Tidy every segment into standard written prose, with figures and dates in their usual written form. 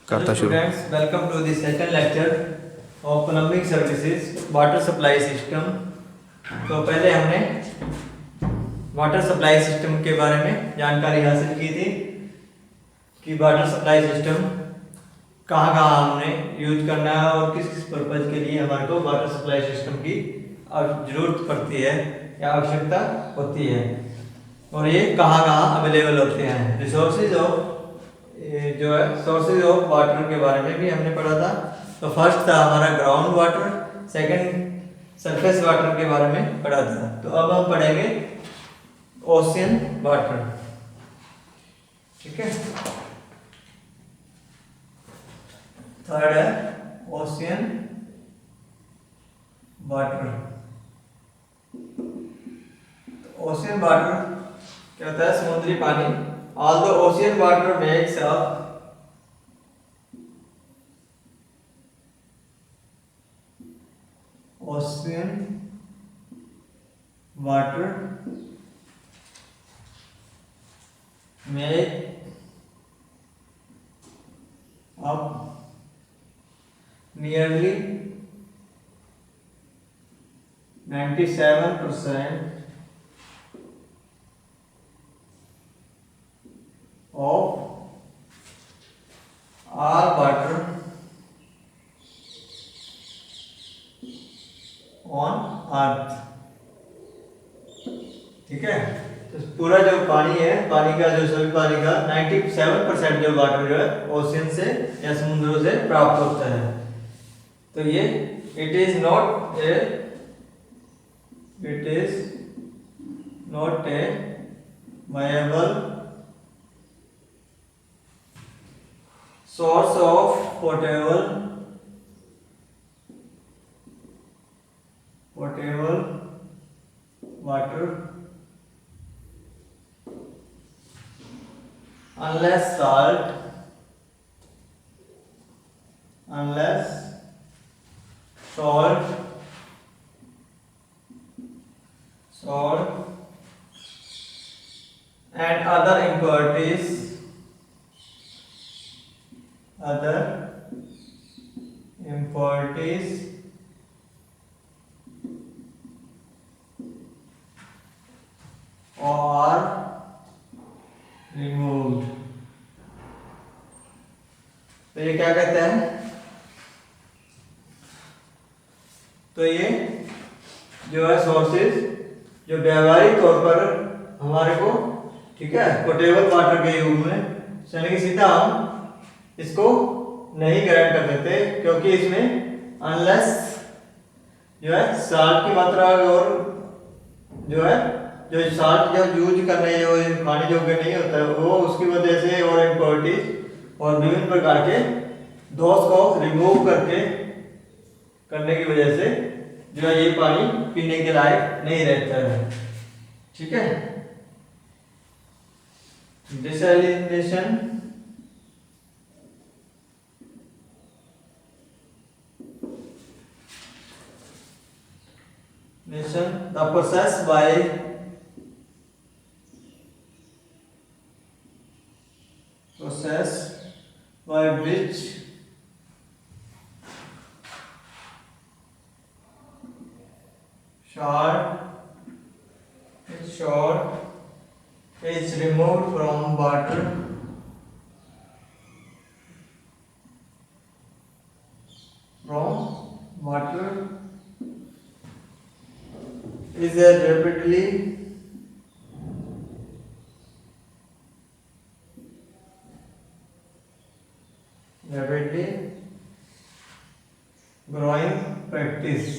करता शुरू। Students, welcome to the second lecture of plumbing services water supply system. तो पहले हमने वाटर सप्लाई सिस्टम के बारे में जानकारी हासिल की थी कि वाटर सप्लाई सिस्टम कहाँ कहाँ हमने यूज करना है और किस किस पर्पज के लिए हमारे को वाटर सप्लाई सिस्टम की जरूरत पड़ती है या आवश्यकता होती है, और ये कहाँ कहाँ अवेलेबल होते हैं। रिसोर्सेज ऑफ जो है सोर्सेज ऑफ वाटर के बारे में भी हमने पढ़ा था। तो फर्स्ट था हमारा ground water, second surface water के बारे में पढ़ा था। तो अब हम पढ़ेंगे ओशियन वाटर। ठीक है, थर्ड है ओशियन वाटर। ओशियन वाटर क्या होता है? समुद्री पानी। Although ocean water makes up ocean water make up nearly 97% of all water on earth। ठीक है, तो पूरा जो पानी है, पानी का जो सभी पानी का 97% जो वाटर जो है ओशियन से या समुद्रों से प्राप्त होता है। तो ये it is not a viable source of potable water unless salt and other impurities are removed। तो ये क्या कहते हैं? तो ये जो है सोर्सेज जो व्यावहारिक तौर पर हमारे को, ठीक है, पोटेबल वाटर के युग में यानी कि सीधा हम इसको नहीं ग्रहण कर देते, क्योंकि इसमें अनलेस जो है साल्ट की मात्रा और जो है जो साल्ट जब यूज करने जो खाने योग्य नहीं होता है वो उसकी वजह से और इम्प्योरिटीज और विभिन्न प्रकार के दोष को रिमूव करने की वजह से जो है ये पानी पीने के लायक नहीं रहता है। ठीक है, desalination the process by which salt is removed from water is a rapidly growing practice।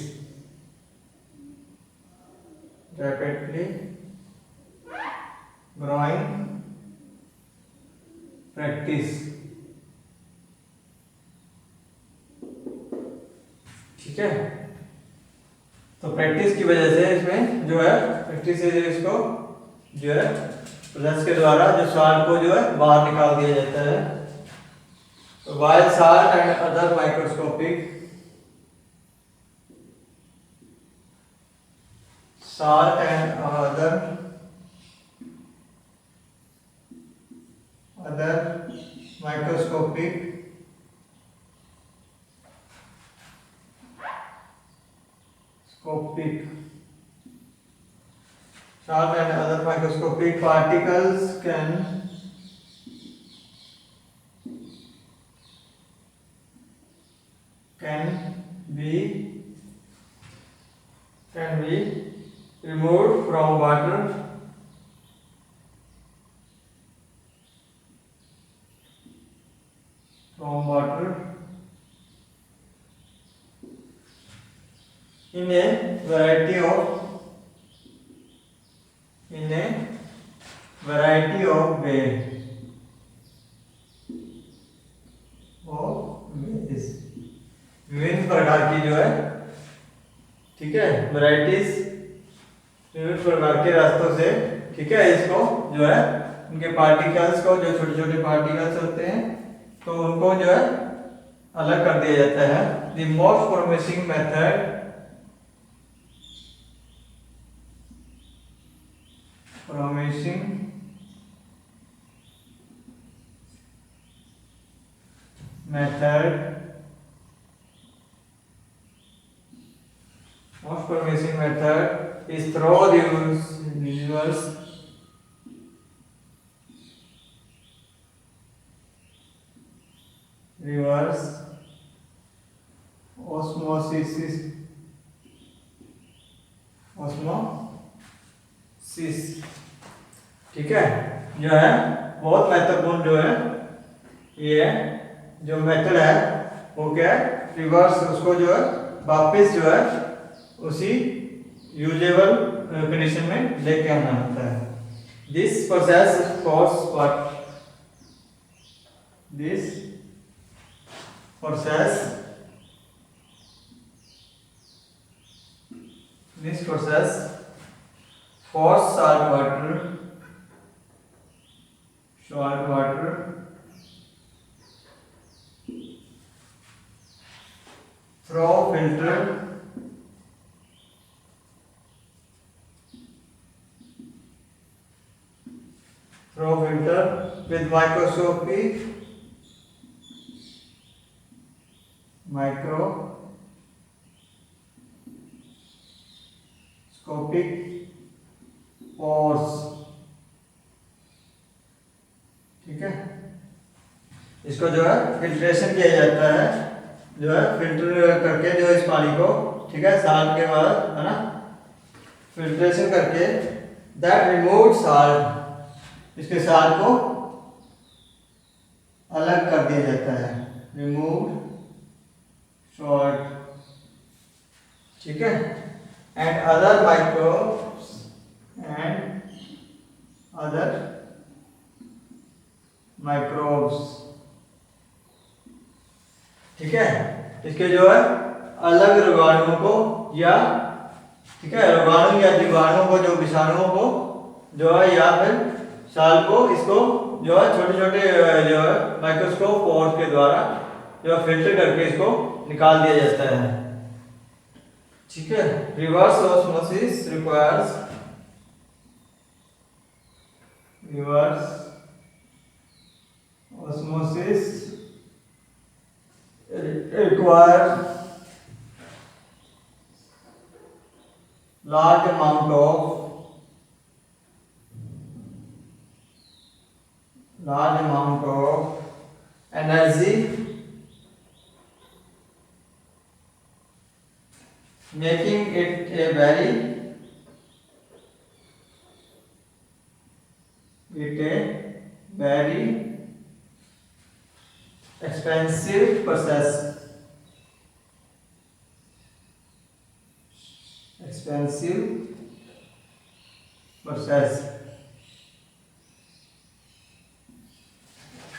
ठीक है, तो प्रैक्टिस की वजह से इसमें जो है प्रैक्टिस से इसको जो है प्रेस के द्वारा जो साल्ट को जो है बाहर निकाल दिया जाता है। तो while salt and other microscopic salt and other microscopic Salt and other microscopic particles can be removed from water in a variety of ways, विभिन्न प्रकार की जो है, ठीक है, वैरायटीज विभिन्न प्रकार के रास्तों से, ठीक है, इसको जो है उनके पार्टिकल्स को, जो छोटे छोटे पार्टिकल्स होते हैं, तो उनको जो है अलग कर दिया जाता है। The most promising method is through the reverse osmosis, ठीक है, जो है बहुत महत्वपूर्ण जो है ये जो मेथड है वो क्या है, रिवर्स, उसको जो है वापस जो है उसी यूजेबल कंडीशन में लेके आना होता है। This process force salt water through filter with microscopic pores, ठीक है, इसको जो है फिल्ट्रेशन किया जाता है, जो है फिल्टर करके जो इस पानी को, ठीक है, साल्ट के बाद, है ना, फिल्ट्रेशन करके दैट रिमूव साल्ट, इसके साल्ट को अलग कर दिया जाता है, रिमूव सॉल्ट, ठीक है, एंड अदर माइक्रोब्स, ठीक है, इसके जो है अलग रोगाणुओं को, या ठीक है, रोगाणु या जीवाणुओं को, जो विषाणुओं को जो है, या फिर साल को, इसको जो है छोटे छोटे जो है माइक्रोस्कोप पोर्स के द्वारा जो फिल्टर करके इसको निकाल दिया जाता है, ठीक है। Reverse osmosis requires large amount of energy, making it a very expensive process,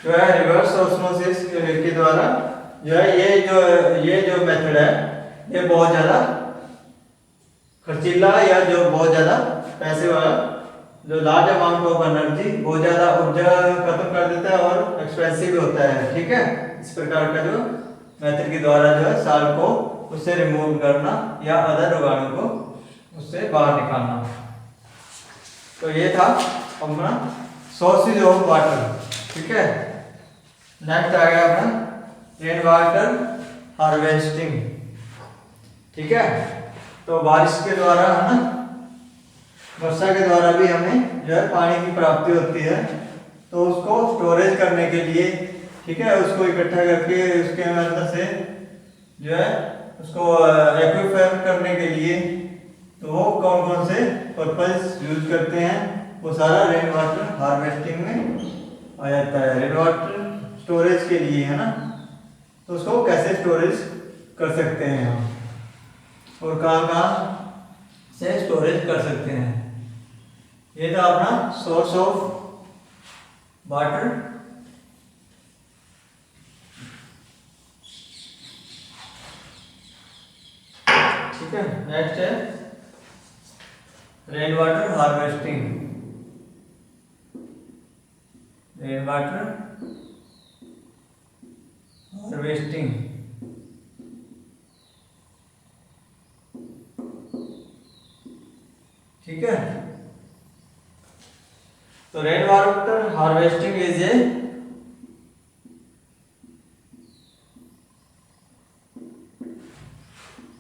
जो है रिवर्स ऑस्मोसिस के द्वारा जो है ये जो मेथड है, ये बहुत ज़्यादा खर्चीला, या जो बहुत ज़्यादा पैसे वाला, जो लार्ज अमाउंट ऑफ एनर्जी, बहुत ज़्यादा ऊर्जा खत्म कर देता है और एक्सपेंसिव भी होता है, ठीक है। इस प्रकार का जो मेथड के द्वारा जो है साल को उससे रिमूव करना या अदर रोगाणु को उससे बाहर निकालना। तो ये था अपना सोर्सेज ऑफ वाटर, ठीक है। नेक्स्ट आ गया अपना रेन वाटर हार्वेस्टिंग, ठीक है। तो बारिश के द्वारा है ना, वर्षा के द्वारा भी हमें जो है पानी की प्राप्ति होती है। तो उसको स्टोरेज करने के लिए, ठीक है, उसको इकट्ठा करके उसके अंदर से जो है उसको एक्विफर करने के लिए, तो वो कौन कौन से पर्पस यूज करते हैं, वो सारा रेन वाटर हार्वेस्टिंग में आ जाता है। रेन वाटर स्टोरेज के लिए, है ना, तो उसको कैसे स्टोरेज कर सकते हैं हम, और कहाँ कहाँ से स्टोरेज कर सकते हैं। ये था अपना सोर्स ऑफ वाटर। ठीक है, नेक्स्ट है rain water harvesting. Rain water harvesting, ठीक है। तो rain water harvesting is a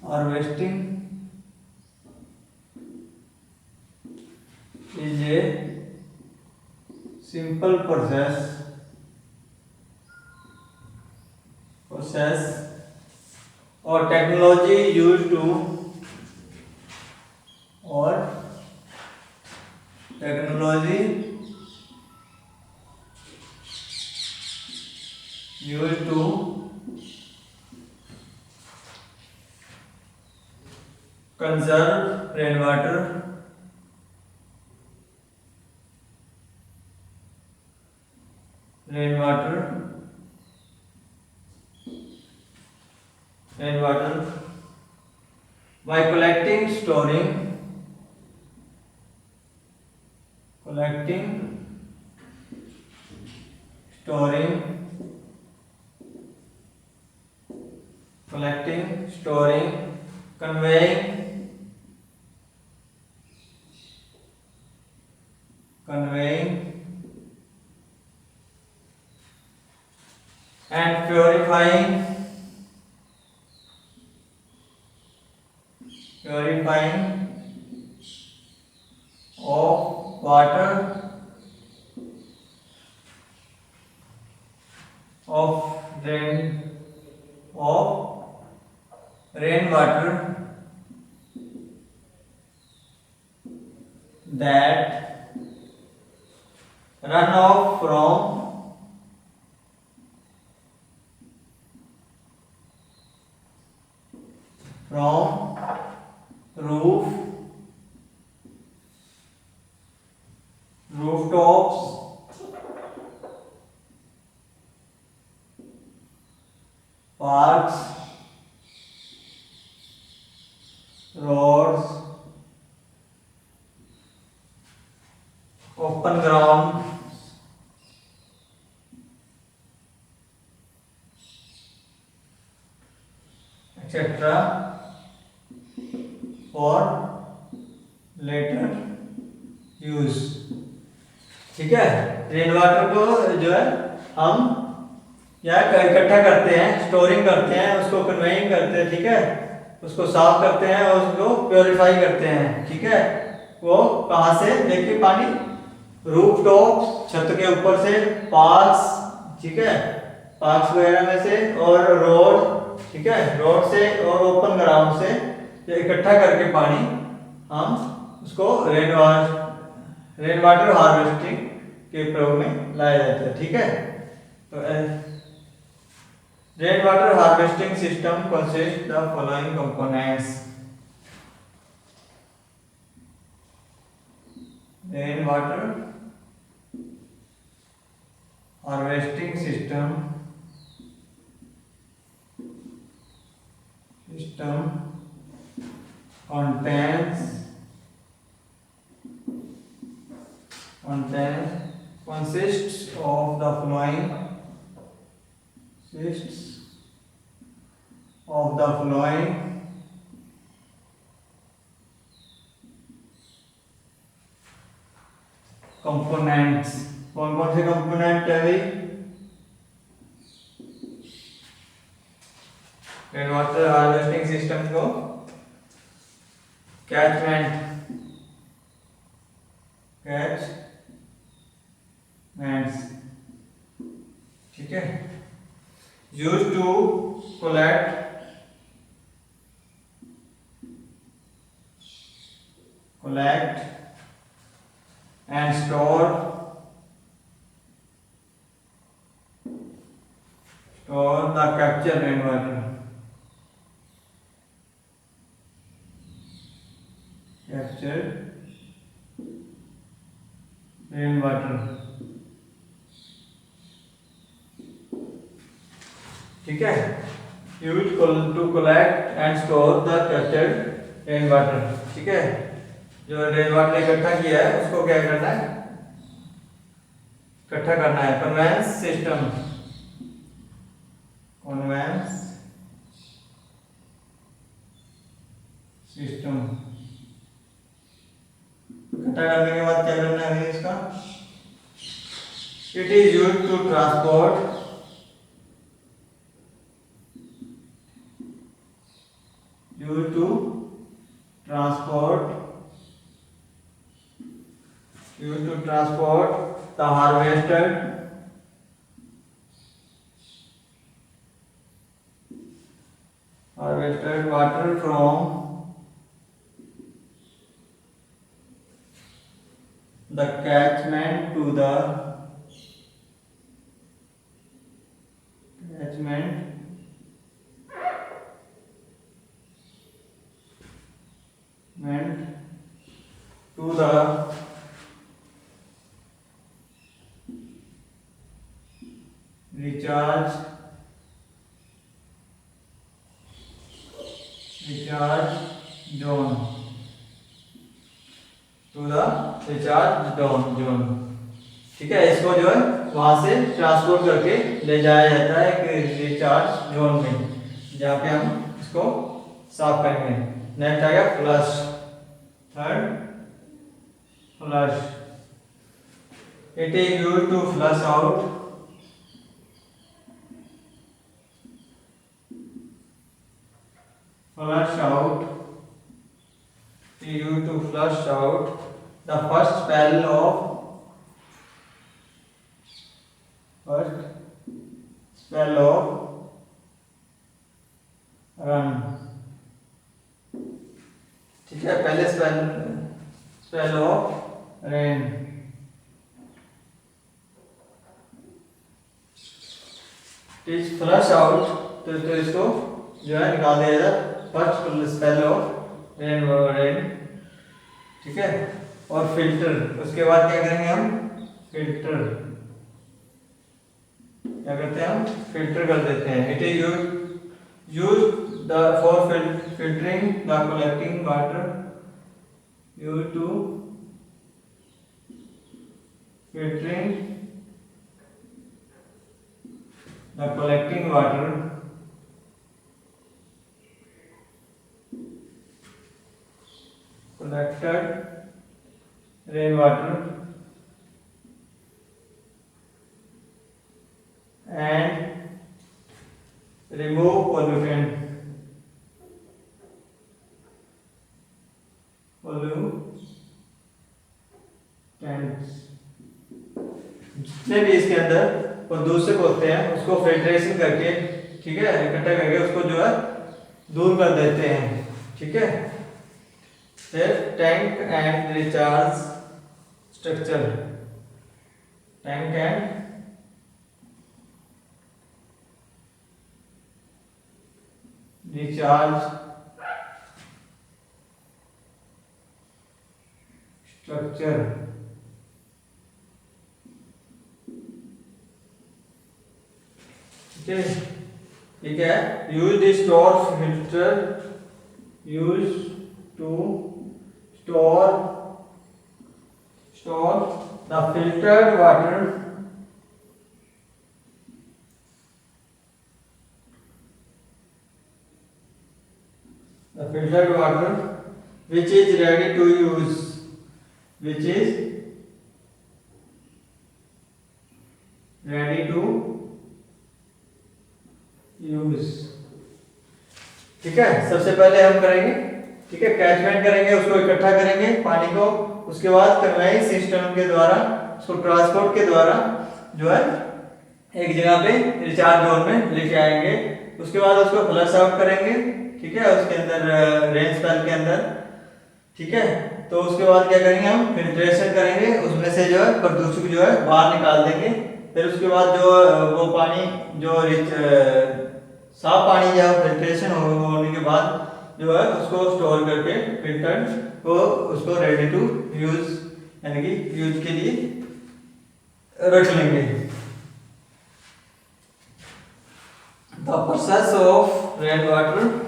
harvesting is a simple process or technology used to or technology used to conserve rainwater by collecting, storing, conveying, and purifying of water of rainwater that run off from rooftops, parks, roads, open ground, etc. for later use। ठीक है, rain water को जो है हम या इकट्ठा करते हैं, स्टोरिंग करते हैं, उसको कन्वेइंग करते हैं, ठीक है, उसको साफ करते हैं और उसको प्योरीफाई करते हैं। ठीक है, वो कहाँ से, देखिए पानी रूफ टॉप, छत के ऊपर से, पार्क्स, ठीक है, पार्क्स वगैरह में से, और रोड, ठीक है, रोड से और ओपन ग्राउंड से इकट्ठा करके पानी हम उसको रेन वाटर हार्वेस्टिंग के प्रयोग में लाया जाता है। ठीक है, तो rain water harvesting system consist the following components. Rain water harvesting system consists of the following components. कौन कौन से कंपोनेंट है भाई? रेन वाटर हार्वेस्टिंग सिस्टम को कैचमेंट, कैचमेंट्स, ठीक है। Use to collect and store the captured rainwater, ठीक है। Use to collect and store the captured rain water, ठीक है। जो रेन वाटर इकट्ठा किया है उसको क्या करना है, इकट्ठा करना है। कन्वेंस सिस्टम, इकट्ठा करने के बाद क्या करना है इसका, it is use to transport the harvested water from the catchment to the recharge zone, ठीक है। इसको जो है वहां से ट्रांसपोर्ट करके ले जाया जाता है एक रिचार्ज जोन में, जहाँ पे हम इसको साफ करेंगे। नेक्स्ट आ गया flush, third flush, it is used to flush out the first spell of run, ठीक है। पहले spell of rain, is flush out, तो इसको जो है निकाल दिया जाएगा। फर्स्ट स्पेल ऑफ रेन, ठीक है। और फिल्टर, उसके बाद क्या करेंगे हम, फिल्टर क्या करते हैं हम, फिल्टर कर देते हैं। It is use the for filtering the collecting water, use to filtering the collecting water collected rainwater and remove pollutants, जितने भी इसके अंदर प्रदूषक होते हैं उसको फिल्ट्रेशन करके, ठीक है, इकट्ठा करके उसको जो है दूर कर देते हैं, ठीक है। फिर tank and recharge structure, tank and recharge structure, ठीक है। Use the store filter, use to store the filtered water which is ready to use, ठीक है। सबसे पहले हम करेंगे ठीक है, कैचमेंट करेंगे, उसको इकट्ठा करेंगे पानी को, उसके बाद कन्वेयर सिस्टम के द्वारा उसको ट्रांसपोर्ट के द्वारा जो है एक जगह पे रिचार्ज जोन में लेके आएंगे। उसके बाद उसको फ्लश आउट करेंगे, ठीक है, उसके अंदर रेन स्पेल के अंदर, ठीक है। तो उसके बाद क्या करेंगे, हम फिल्ट्रेशन करेंगे, उसमें से जो है प्रदूषक जो है बाहर निकाल देंगे। फिर उसके बाद जो वो पानी जो साफ पानी जो फिल्ट्रेशन होने के बाद जो है उसको स्टोर करके फिल्टर को उसको रेडी टू यूज यानी कि यूज के लिए रख लेंगे। The process of rain water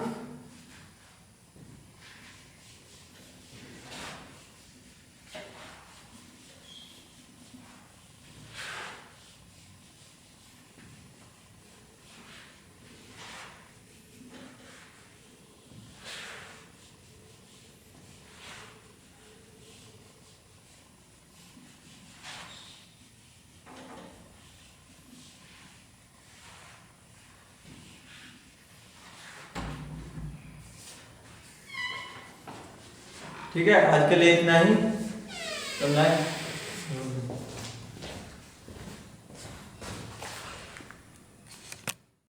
ठीक है, आज के लिए इतना ही।